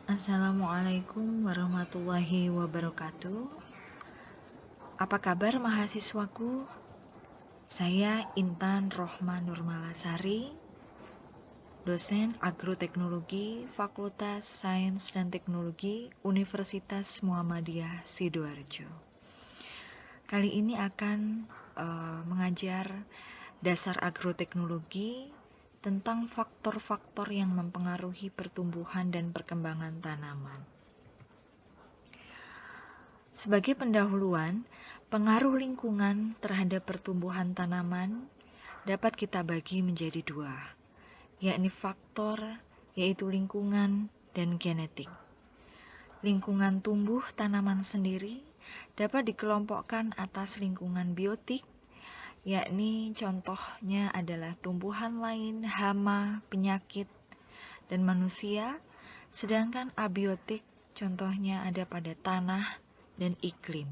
Assalamualaikum warahmatullahi wabarakatuh. Apa kabar mahasiswaku? Saya Intan Rohma Nurmalasari, dosen agroteknologi Fakultas Sains dan Teknologi Universitas Muhammadiyah Sidoarjo. Kali ini akan mengajar dasar agroteknologi tentang faktor-faktor yang mempengaruhi pertumbuhan dan perkembangan tanaman. Sebagai pendahuluan, pengaruh lingkungan terhadap pertumbuhan tanaman dapat kita bagi menjadi dua, yakni faktor yaitu lingkungan dan genetik. Lingkungan tumbuh tanaman sendiri dapat dikelompokkan atas lingkungan biotik, yakni contohnya adalah tumbuhan lain, hama, penyakit, dan manusia, sedangkan abiotik contohnya ada pada tanah dan iklim.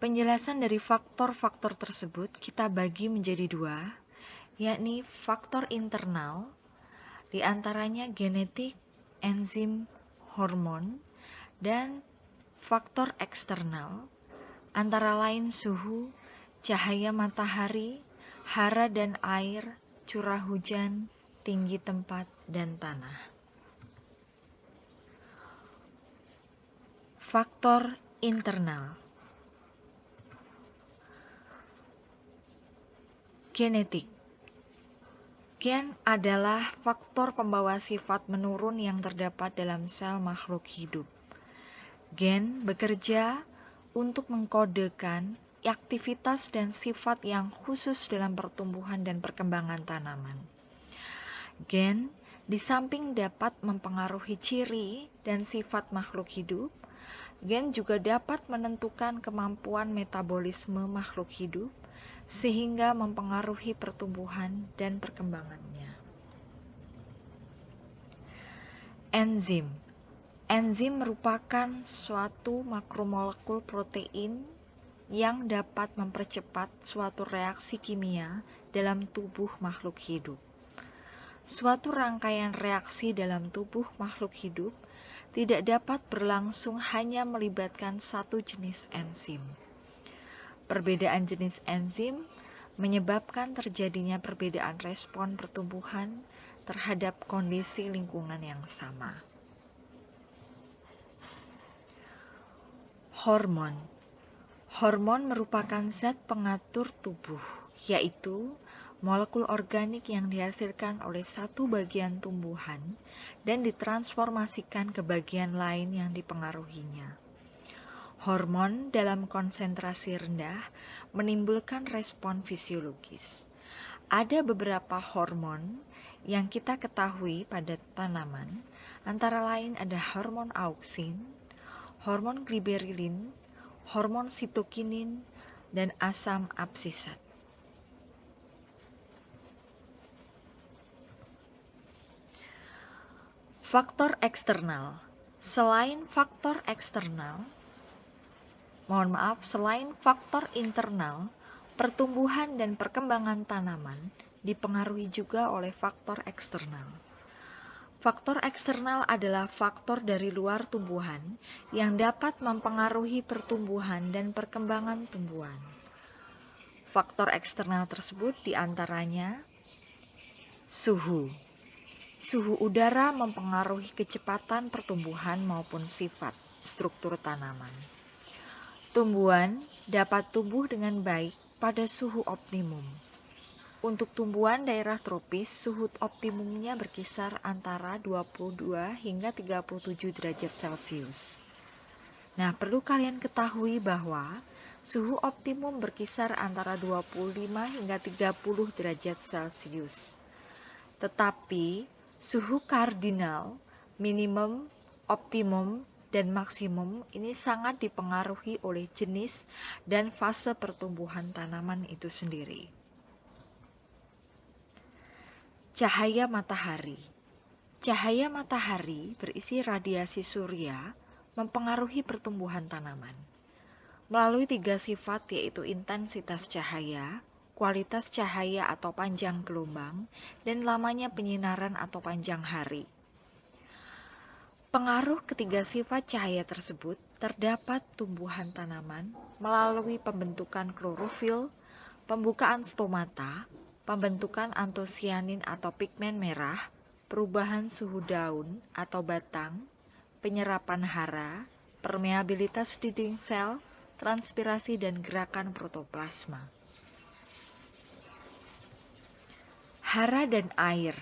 Penjelasan dari faktor-faktor tersebut kita bagi menjadi dua, yakni faktor internal, diantaranya genetik, enzim, hormon, dan faktor eksternal, antara lain suhu, cahaya matahari, hara dan air, curah hujan, tinggi tempat, dan tanah. Faktor internal. Genetik. Gen adalah faktor pembawa sifat menurun yang terdapat dalam sel makhluk hidup. Gen bekerja untuk mengkodekan aktivitas dan sifat yang khusus dalam pertumbuhan dan perkembangan tanaman. Gen di samping dapat mempengaruhi ciri dan sifat makhluk hidup, gen juga dapat menentukan kemampuan metabolisme makhluk hidup sehingga mempengaruhi pertumbuhan dan perkembangannya. Enzim. Enzim merupakan suatu makromolekul protein yang dapat mempercepat suatu reaksi kimia dalam tubuh makhluk hidup. Suatu rangkaian reaksi dalam tubuh makhluk hidup tidak dapat berlangsung hanya melibatkan satu jenis enzim. Perbedaan jenis enzim menyebabkan terjadinya perbedaan respon pertumbuhan terhadap kondisi lingkungan yang sama. Hormon. Hormon merupakan zat pengatur tubuh, yaitu molekul organik yang dihasilkan oleh satu bagian tumbuhan dan ditransformasikan ke bagian lain yang dipengaruhinya. Hormon dalam konsentrasi rendah menimbulkan respon fisiologis. Ada beberapa hormon yang kita ketahui pada tanaman, antara lain ada hormon auksin, hormon gliberilin, hormon sitokinin, dan asam absisat. Faktor eksternal. Selain faktor internal, pertumbuhan dan perkembangan tanaman dipengaruhi juga oleh faktor eksternal. Faktor eksternal adalah faktor dari luar tumbuhan yang dapat mempengaruhi pertumbuhan dan perkembangan tumbuhan. Faktor eksternal tersebut diantaranya suhu. Suhu udara mempengaruhi kecepatan pertumbuhan maupun sifat struktur tanaman. Tumbuhan dapat tumbuh dengan baik pada suhu optimum. Untuk tumbuhan daerah tropis, suhu optimumnya berkisar antara 22 hingga 37 derajat Celcius. Nah, perlu kalian ketahui bahwa suhu optimum berkisar antara 25 hingga 30 derajat Celcius. Tetapi suhu kardinal, minimum, optimum, dan maksimum ini sangat dipengaruhi oleh jenis dan fase pertumbuhan tanaman itu sendiri. Cahaya matahari. Cahaya matahari berisi radiasi surya mempengaruhi pertumbuhan tanaman melalui 3 sifat, yaitu intensitas cahaya, kualitas cahaya atau panjang gelombang, dan lamanya penyinaran atau panjang hari. Pengaruh ketiga sifat cahaya tersebut terdapat tumbuhan tanaman melalui pembentukan klorofil, pembukaan stomata, pembentukan antosianin atau pigmen merah, perubahan suhu daun atau batang, penyerapan hara, permeabilitas dinding sel, transpirasi dan gerakan protoplasma. Hara dan air.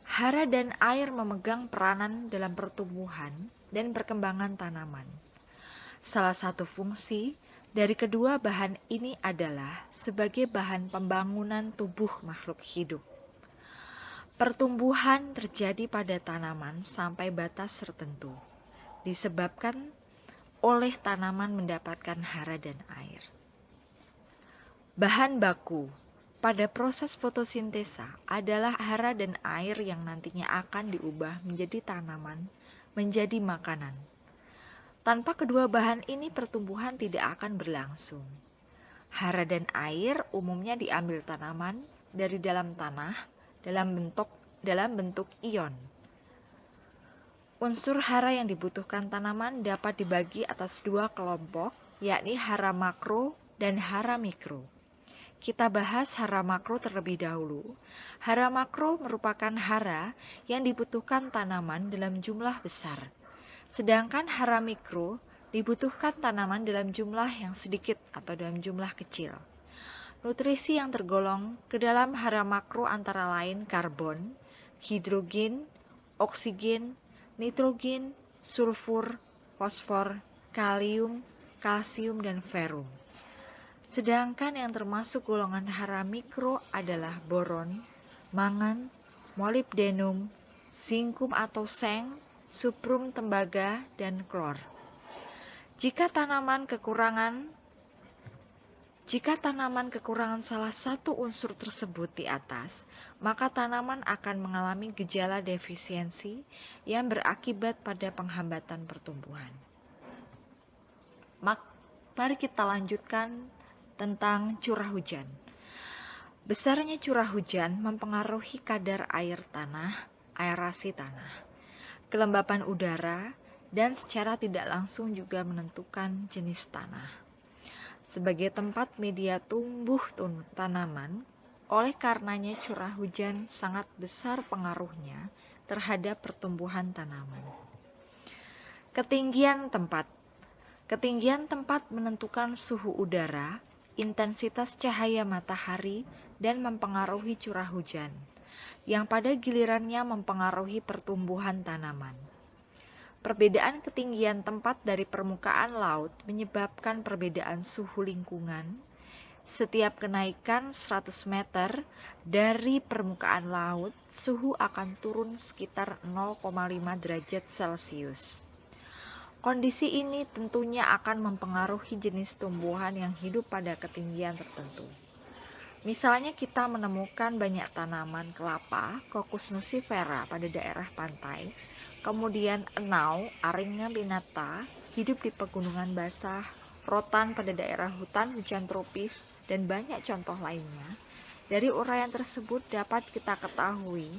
Hara dan air memegang peranan dalam pertumbuhan dan perkembangan tanaman. Salah satu fungsi dari kedua bahan ini adalah sebagai bahan pembangunan tubuh makhluk hidup. Pertumbuhan terjadi pada tanaman sampai batas tertentu, disebabkan oleh tanaman mendapatkan hara dan air. Bahan baku pada proses fotosintesa adalah hara dan air yang nantinya akan diubah menjadi tanaman, menjadi makanan. Tanpa kedua bahan ini pertumbuhan tidak akan berlangsung. Hara dan air umumnya diambil tanaman dari dalam tanah dalam bentuk ion. Unsur hara yang dibutuhkan tanaman dapat dibagi atas dua kelompok, yakni hara makro dan hara mikro. Kita bahas hara makro terlebih dahulu. Hara makro merupakan hara yang dibutuhkan tanaman dalam jumlah besar. Sedangkan hara mikro dibutuhkan tanaman dalam jumlah yang sedikit atau dalam jumlah kecil. Nutrisi yang tergolong ke dalam hara makro antara lain karbon, hidrogen, oksigen, nitrogen, sulfur, fosfor, kalium, kalsium, dan ferum. Sedangkan yang termasuk golongan hara mikro adalah boron, mangan, molibdenum, zinkum atau seng, suprum tembaga, dan klor. Jika tanaman kekurangan salah satu unsur tersebut di atas, maka tanaman akan mengalami gejala defisiensi yang berakibat pada penghambatan pertumbuhan. Mari kita lanjutkan tentang curah hujan. Besarnya curah hujan mempengaruhi kadar air tanah, aerasi tanah, kelembapan udara, dan secara tidak langsung juga menentukan jenis tanah. Sebagai tempat media tumbuh tanaman, oleh karenanya curah hujan sangat besar pengaruhnya terhadap pertumbuhan tanaman. Ketinggian tempat. Ketinggian tempat menentukan suhu udara, intensitas cahaya matahari, dan mempengaruhi curah hujan, yang pada gilirannya mempengaruhi pertumbuhan tanaman. Perbedaan ketinggian tempat dari permukaan laut menyebabkan perbedaan suhu lingkungan. Setiap kenaikan 100 meter dari permukaan laut, suhu akan turun sekitar 0,5 derajat Celcius. Kondisi ini tentunya akan mempengaruhi jenis tumbuhan yang hidup pada ketinggian tertentu. Misalnya kita menemukan banyak tanaman kelapa, Cocos nucifera pada daerah pantai, kemudian enau, Aringa pinnata, hidup di pegunungan basah, rotan pada daerah hutan hujan tropis, dan banyak contoh lainnya. Dari uraian tersebut dapat kita ketahui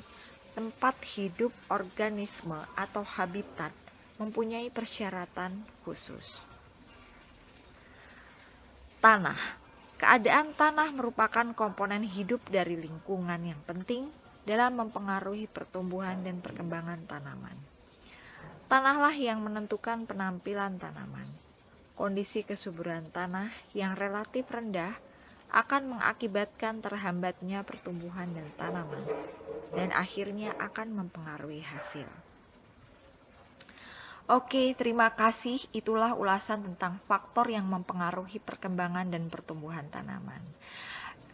tempat hidup organisme atau habitat mempunyai persyaratan khusus. Tanah. Keadaan tanah merupakan komponen hidup dari lingkungan yang penting dalam mempengaruhi pertumbuhan dan perkembangan tanaman. Tanahlah yang menentukan penampilan tanaman. Kondisi kesuburan tanah yang relatif rendah akan mengakibatkan terhambatnya pertumbuhan dan tanaman, dan akhirnya akan mempengaruhi hasil. Oke, terima kasih. Itulah ulasan tentang faktor yang mempengaruhi perkembangan dan pertumbuhan tanaman.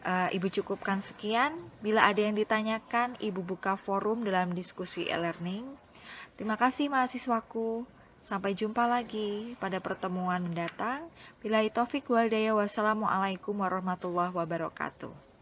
Ibu cukupkan sekian. Bila ada yang ditanyakan, Ibu buka forum dalam diskusi e-learning. Terima kasih mahasiswaku. Sampai jumpa lagi pada pertemuan mendatang. Billahi taufik wal hidayah. Wassalamualaikum warahmatullahi wabarakatuh.